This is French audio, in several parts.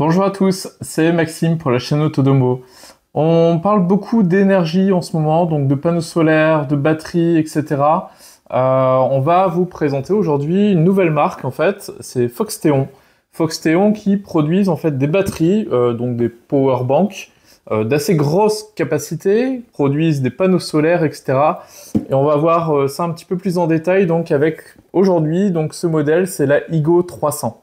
Bonjour à tous, c'est Maxime pour la chaîne Autodomo. On parle beaucoup d'énergie en ce moment, donc de panneaux solaires, de batteries, etc. On va vous présenter aujourd'hui une nouvelle marque en fait, c'est Foxteon. Foxteon qui produisent en fait des batteries, donc des power banks d'assez grosse capacité, produisent des panneaux solaires, etc. Et on va voir ça un petit peu plus en détail donc avec aujourd'hui donc ce modèle, c'est la Igo 300.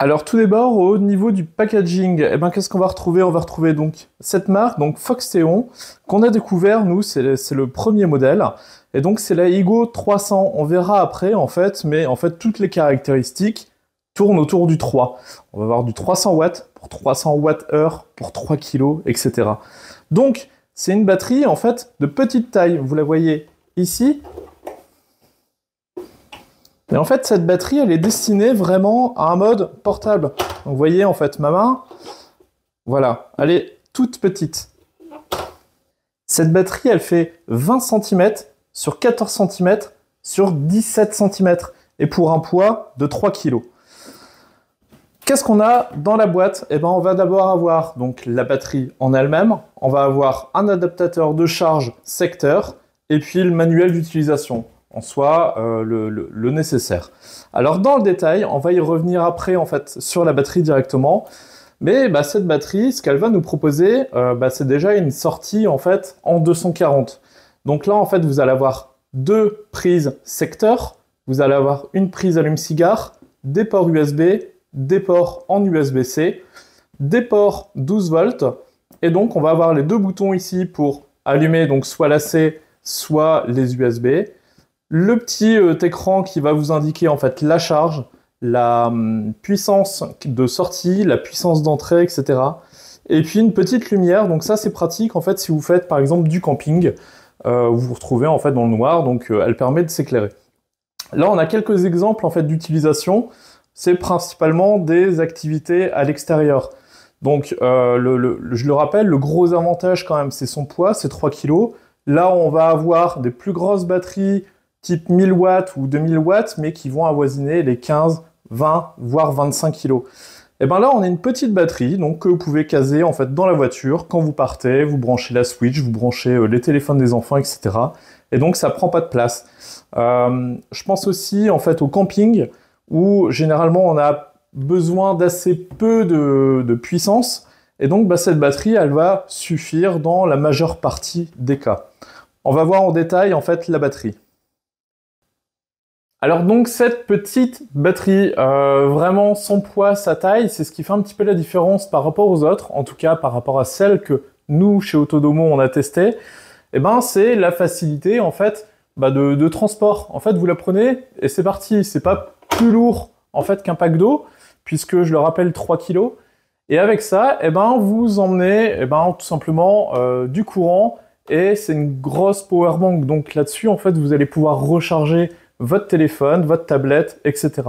Alors tout d'abord, au niveau du packaging, qu'est-ce qu'on va retrouver? On va retrouver donc cette marque, donc Foxteon, qu'on a découvert, nous, c'est le premier modèle. Et donc c'est la Igo 300, on verra après en fait, mais en fait toutes les caractéristiques tournent autour du 3. On va avoir du 300 watts pour 300 Wh pour 3 kg, etc. Donc c'est une batterie en fait de petite taille, vous la voyez ici. Et en fait, cette batterie, elle est destinée vraiment à un mode portable. Donc, vous voyez, en fait, ma main, voilà, elle est toute petite. Cette batterie, elle fait 20 cm sur 14 cm sur 17 cm et pour un poids de 3 kg. Qu'est-ce qu'on a dans la boîte? On va d'abord avoir donc la batterie en elle-même, on va avoir un adaptateur de charge secteur et puis le manuel d'utilisation. En soi le nécessaire. Alors dans le détail, on va y revenir après en fait sur la batterie directement, mais cette batterie, ce qu'elle va nous proposer, c'est déjà une sortie en fait en 240. Donc là en fait vous allez avoir deux prises secteur, vous allez avoir une prise allume-cigare, des ports USB, des ports en USB-C, des ports 12 volts, et donc on va avoir les deux boutons ici pour allumer donc soit la C, soit les USB. Le petit écran qui va vous indiquer en fait la charge, la puissance de sortie, la puissance d'entrée, etc. Et puis une petite lumière, donc ça c'est pratique en fait si vous faites par exemple du camping, vous vous retrouvez en fait dans le noir, donc elle permet de s'éclairer. Là on a quelques exemples en fait d'utilisation, c'est principalement des activités à l'extérieur. Donc je le rappelle, le gros avantage quand même c'est son poids, c'est 3 kg. Là on va avoir des plus grosses batteries type 1000 watts ou 2000 watts, mais qui vont avoisiner les 15, 20, voire 25 kg. Et là, on a une petite batterie donc, que vous pouvez caser en fait, dans la voiture. Quand vous partez, vous branchez la Switch, vous branchez les téléphones des enfants, etc. Et donc, ça prend pas de place. Je pense aussi en fait, au camping, où généralement, on a besoin d'assez peu de puissance. Et donc, cette batterie, elle va suffire dans la majeure partie des cas. On va voir en détail en fait, la batterie. Alors donc cette petite batterie, vraiment son poids, sa taille, c'est ce qui fait un petit peu la différence par rapport aux autres, en tout cas par rapport à celle que nous, chez Autodomo, on a testée, c'est la facilité en fait de transport. En fait, vous la prenez et c'est parti, c'est pas plus lourd en fait qu'un pack d'eau, puisque je le rappelle 3 kg, et avec ça, vous emmenez tout simplement du courant, et c'est une grosse power bank, donc là-dessus en fait vous allez pouvoir recharger votre téléphone, votre tablette, etc.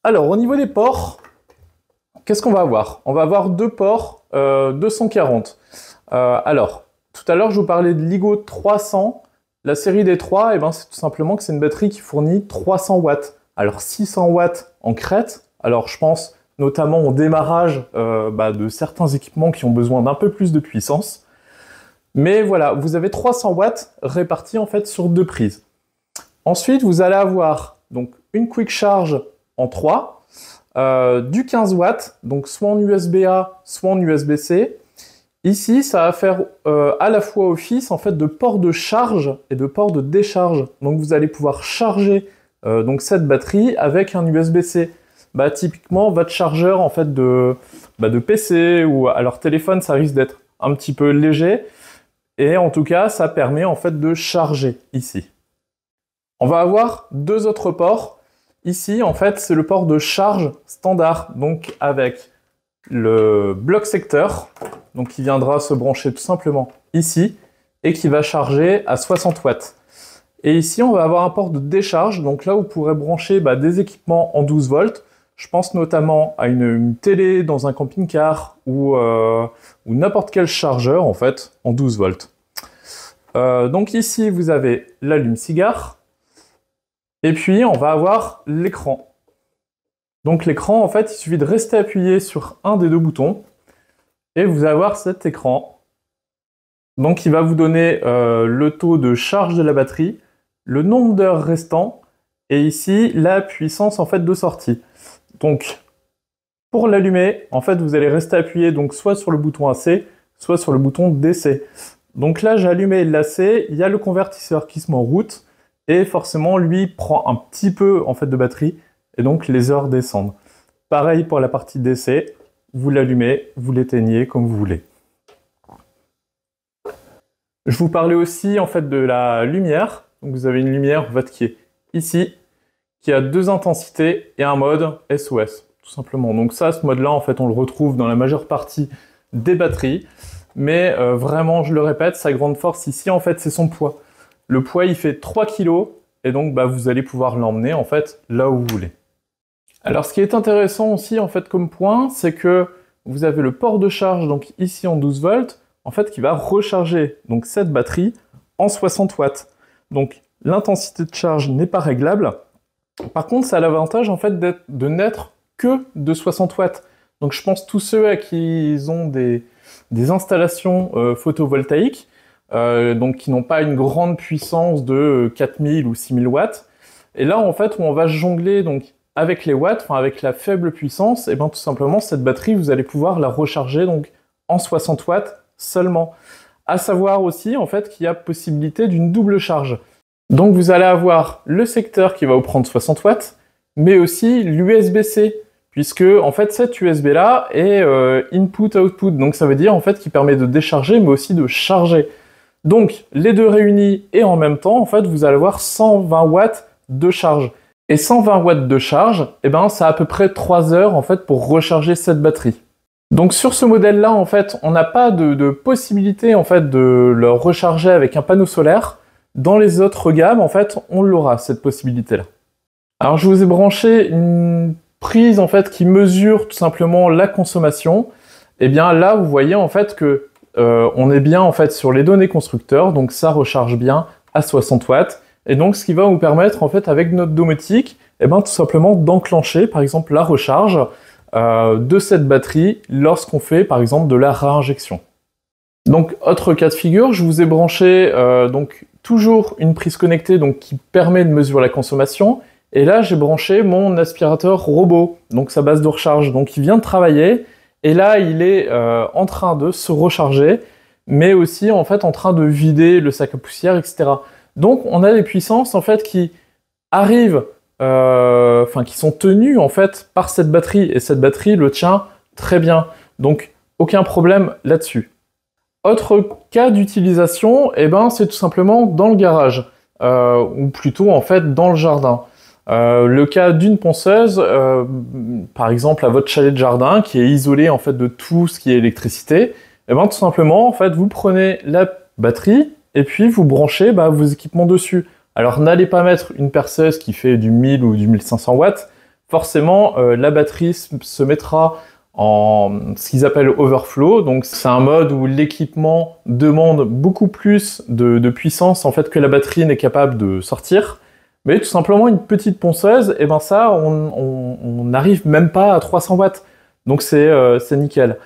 Alors, au niveau des ports, qu'est-ce qu'on va avoir? On va avoir deux ports 240. Alors, tout à l'heure, je vous parlais de l'Igo 300. La série des 3, c'est tout simplement que c'est une batterie qui fournit 300 watts. Alors, 600 watts en crête. Alors, je pense notamment au démarrage de certains équipements qui ont besoin d'un peu plus de puissance. Mais voilà, vous avez 300 watts répartis en fait sur deux prises. Ensuite, vous allez avoir donc une quick charge en 3, du 15 watts, donc soit en USB-A, soit en USB-C. Ici, ça va faire à la fois office en fait de port de charge et de port de décharge. Donc vous allez pouvoir charger donc cette batterie avec un USB-C. Typiquement, votre chargeur en fait de PC ou alors téléphone, ça risque d'être un petit peu léger. Et en tout cas, ça permet en fait de charger ici. On va avoir deux autres ports. Ici, en fait, c'est le port de charge standard, donc avec le bloc secteur, donc qui viendra se brancher tout simplement ici, et qui va charger à 60 watts. Et ici, on va avoir un port de décharge, donc là, vous pourrez brancher des équipements en 12 volts. Je pense notamment à une télé dans un camping-car ou n'importe quel chargeur, en fait, en 12 volts. Donc ici, vous avez l'allume-cigare. Et puis, on va avoir l'écran. Donc l'écran, en fait, il suffit de rester appuyé sur un des deux boutons. Et vous allez avoir cet écran. Donc il va vous donner le taux de charge de la batterie, le nombre d'heures restant, et ici, la puissance en fait de sortie. Donc, pour l'allumer, en fait, vous allez rester appuyé donc soit sur le bouton AC, soit sur le bouton DC. Donc là, j'ai allumé l'AC, il y a le convertisseur qui se met en route, et forcément, lui prend un petit peu en fait de batterie, et donc les heures descendent. Pareil pour la partie DC, vous l'allumez, vous l'éteignez comme vous voulez. Je vous parlais aussi en fait de la lumière. Donc vous avez une lumière en fait qui est ici, qui a deux intensités et un mode SOS, tout simplement. Donc ça, ce mode-là, en fait, on le retrouve dans la majeure partie des batteries. Mais vraiment, je le répète, sa grande force ici, en fait, c'est son poids. Le poids, il fait 3 kg, et donc vous allez pouvoir l'emmener en fait là où vous voulez. Alors ce qui est intéressant aussi en fait comme point, c'est que vous avez le port de charge, donc ici en 12 volts, en fait, qui va recharger donc cette batterie en 60 watts. Donc l'intensité de charge n'est pas réglable. Par contre, ça a l'avantage en fait de n'être que de 60 watts. Donc je pense tous ceux à qui ils ont des installations photovoltaïques, donc qui n'ont pas une grande puissance de 4000 ou 6000 watts. Et là, en fait, où on va jongler donc avec les watts, enfin avec la faible puissance, et bien tout simplement, cette batterie, vous allez pouvoir la recharger donc en 60 watts seulement. À savoir aussi, en fait, qu'il y a possibilité d'une double charge. Donc vous allez avoir le secteur qui va vous prendre 60 watts, mais aussi l'USB-C, puisque en fait cet USB-là est input-output, donc ça veut dire en fait qu'il permet de décharger, mais aussi de charger. Donc les deux réunis et en même temps, en fait, vous allez avoir 120 watts de charge. Et 120 watts de charge, eh ben, ça a à peu près 3 heures en fait pour recharger cette batterie. Donc sur ce modèle-là, en fait, on n'a pas de possibilité en fait de le recharger avec un panneau solaire. Dans les autres gammes, en fait, on l'aura cette possibilité-là. Alors je vous ai branché une prise en fait qui mesure tout simplement la consommation. Et bien là, vous voyez en fait que on est bien en fait sur les données constructeurs, donc ça recharge bien à 60 watts. Et donc ce qui va vous permettre en fait avec notre domotique, eh ben, tout simplement d'enclencher par exemple la recharge de cette batterie lorsqu'on fait par exemple de la réinjection. Donc autre cas de figure, je vous ai branché donc toujours une prise connectée donc qui permet de mesurer la consommation. Et là j'ai branché mon aspirateur robot, donc sa base de recharge, donc il vient de travailler. Et là il est en train de se recharger, mais aussi en fait en train de vider le sac à poussière, etc. Donc on a des puissances en fait qui arrivent, qui sont tenues en fait par cette batterie, et cette batterie le tient très bien. Donc aucun problème là-dessus. Autre cas d'utilisation, eh ben, c'est tout simplement dans le garage, ou plutôt en fait dans le jardin. Le cas d'une ponceuse, par exemple à votre chalet de jardin, qui est isolé en fait de tout ce qui est électricité, eh ben, tout simplement en fait vous prenez la batterie et puis vous branchez vos équipements dessus. Alors n'allez pas mettre une perceuse qui fait du 1000 ou du 1500 watts, forcément la batterie se mettra en ce qu'ils appellent overflow, donc c'est un mode où l'équipement demande beaucoup plus de puissance en fait que la batterie n'est capable de sortir. Mais tout simplement une petite ponceuse, et ben ça on n'arrive même pas à 300 watts, donc c'est nickel.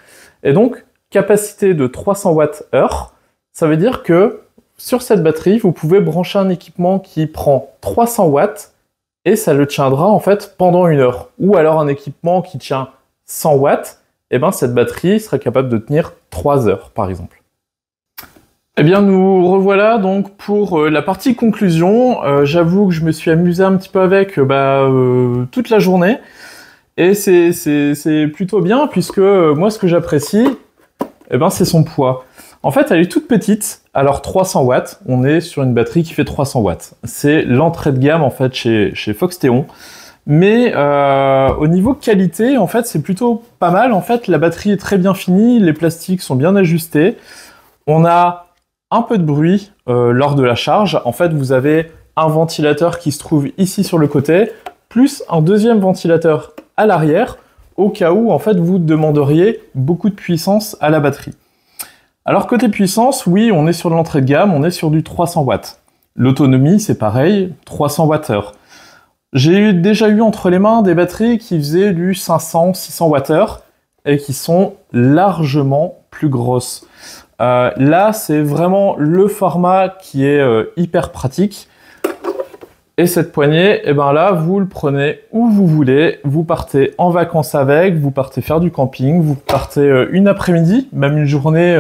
Et donc capacité de 300 watts/heure, ça veut dire que sur cette batterie vous pouvez brancher un équipement qui prend 300 watts et ça le tiendra en fait pendant 1 heure. Ou alors un équipement qui tient 100 watts, et ben cette batterie serait capable de tenir 3 heures par exemple. Eh bien nous revoilà donc pour la partie conclusion. J'avoue que je me suis amusé un petit peu avec toute la journée, et c'est plutôt bien puisque moi ce que j'apprécie, eh ben, c'est son poids. En fait elle est toute petite, alors 300 watts, on est sur une batterie qui fait 300 watts. C'est l'entrée de gamme en fait chez Foxteon. Mais au niveau qualité, en fait, c'est plutôt pas mal. En fait, la batterie est très bien finie, les plastiques sont bien ajustés. On a un peu de bruit lors de la charge. En fait, vous avez un ventilateur qui se trouve ici sur le côté, plus un deuxième ventilateur à l'arrière, au cas où, en fait, vous demanderiez beaucoup de puissance à la batterie. Alors côté puissance, oui, on est sur de l'entrée de gamme, on est sur du 300 watts. L'autonomie, c'est pareil, 300 Wh. J'ai déjà eu entre les mains des batteries qui faisaient du 500-600 Wh et qui sont largement plus grosses. Là, c'est vraiment le format qui est hyper pratique. Et cette poignée, eh ben là, vous le prenez où vous voulez. Vous partez en vacances avec, vous partez faire du camping, vous partez une après-midi, même une journée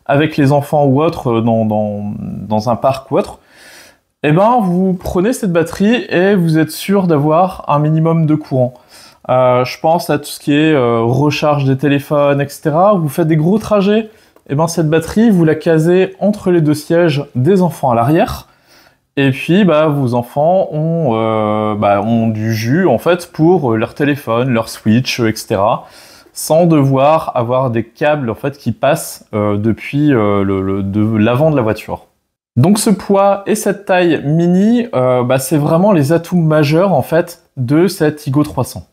avec les enfants ou autre dans un parc ou autre. Eh ben, vous prenez cette batterie et vous êtes sûr d'avoir un minimum de courant. Je pense à tout ce qui est recharge des téléphones, etc. Vous faites des gros trajets, eh ben, cette batterie, vous la casez entre les deux sièges des enfants à l'arrière. Et puis, vos enfants ont du jus, en fait, pour leur téléphone, leur Switch, etc. Sans devoir avoir des câbles, en fait, qui passent depuis de l'avant de la voiture. Donc ce poids et cette taille mini, c'est vraiment les atouts majeurs en fait de cette Igo 300.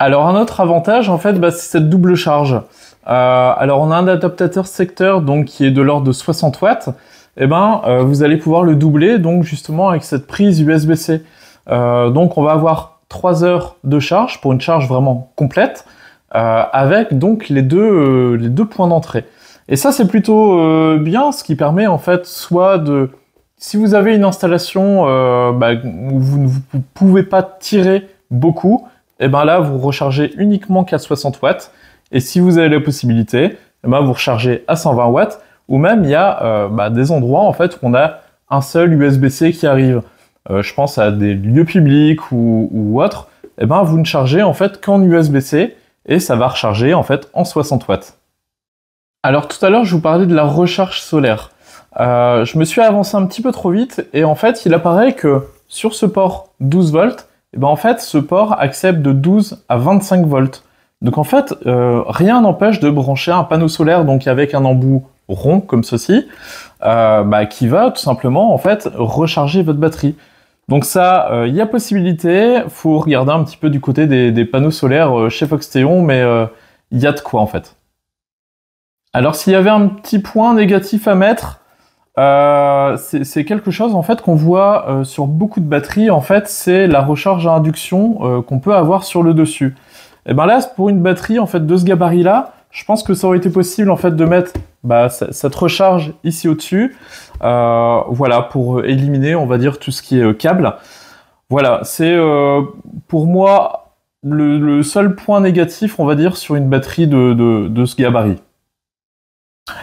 Alors un autre avantage en fait, c'est cette double charge. Alors on a un adaptateur secteur donc qui est de l'ordre de 60 watts. Vous allez pouvoir le doubler donc justement avec cette prise USB-C. Donc on va avoir 3 heures de charge pour une charge vraiment complète avec donc les deux points d'entrée. Et ça, c'est plutôt bien, ce qui permet en fait soit de... Si vous avez une installation où vous ne pouvez pas tirer beaucoup, et là, vous rechargez uniquement qu'à 60 watts. Et si vous avez la possibilité, vous rechargez à 120 watts. Ou même, il y a des endroits en fait où on a un seul USB-C qui arrive. Je pense à des lieux publics ou autres. Vous ne chargez en fait qu'en USB-C et ça va recharger en fait en 60 watts. Alors tout à l'heure, je vous parlais de la recharge solaire. Je me suis avancé un petit peu trop vite et en fait, il apparaît que sur ce port 12 volts, en fait, ce port accepte de 12 à 25 volts. Donc en fait, rien n'empêche de brancher un panneau solaire donc avec un embout rond comme ceci, qui va tout simplement en fait recharger votre batterie. Donc ça, il y a possibilité. Faut regarder un petit peu du côté des panneaux solaires chez Foxtéon, mais il y a de quoi en fait. Alors s'il y avait un petit point négatif à mettre, c'est quelque chose en fait qu'on voit sur beaucoup de batteries, en fait, c'est la recharge à induction qu'on peut avoir sur le dessus. Et là, pour une batterie en fait de ce gabarit-là, je pense que ça aurait été possible en fait de mettre cette recharge ici au-dessus, voilà, pour éliminer, on va dire, tout ce qui est câble. Voilà, c'est pour moi le seul point négatif, on va dire, sur une batterie de ce gabarit.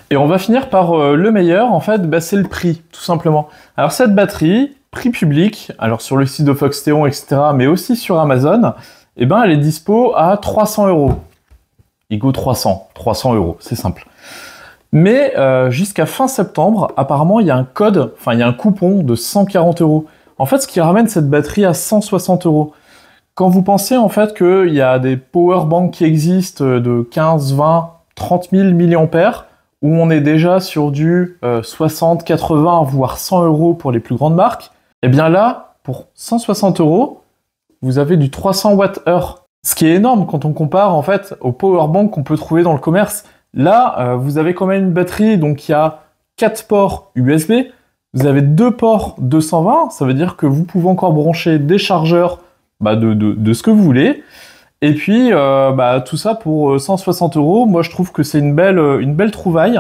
Et on va finir par le meilleur, en fait, c'est le prix, tout simplement. Alors cette batterie, prix public, alors sur le site de Foxtéon, etc., mais aussi sur Amazon, elle est dispo à 300 €. Igo 300 €, c'est simple. Mais jusqu'à fin septembre, apparemment, il y a un code, il y a un coupon de 140 €. En fait, ce qui ramène cette batterie à 160 €. Quand vous pensez, en fait, qu'il y a des powerbanks qui existent de 15, 20, 30 000 mAh, où on est déjà sur du 60, 80, voire 100 € pour les plus grandes marques, et bien là, pour 160 €, vous avez du 300 Wh. Ce qui est énorme quand on compare en fait aux powerbanks qu'on peut trouver dans le commerce. Là, vous avez quand même une batterie, donc il y a 4 ports USB, vous avez 2 ports 220, ça veut dire que vous pouvez encore brancher des chargeurs de ce que vous voulez. Et puis, tout ça pour 160 €, moi je trouve que c'est une belle trouvaille.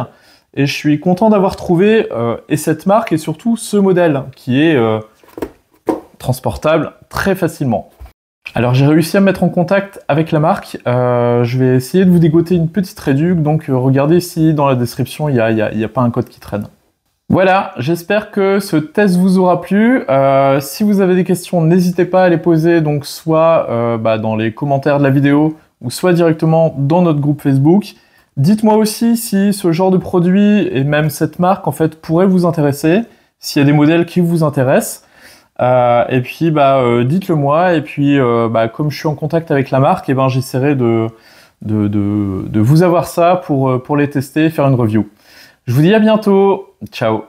Et je suis content d'avoir trouvé et cette marque et surtout ce modèle qui est transportable très facilement. Alors j'ai réussi à me mettre en contact avec la marque. Je vais essayer de vous dégoter une petite réduc. Donc regardez si dans la description il y a pas un code qui traîne. Voilà, j'espère que ce test vous aura plu. Si vous avez des questions, n'hésitez pas à les poser, donc soit dans les commentaires de la vidéo, ou soit directement dans notre groupe Facebook. Dites-moi aussi si ce genre de produit, et même cette marque, en fait, pourrait vous intéresser, s'il y a des modèles qui vous intéressent. Et puis, dites-le moi, et puis, comme je suis en contact avec la marque, j'essaierai de vous avoir ça pour les tester et faire une review. Je vous dis à bientôt. Ciao.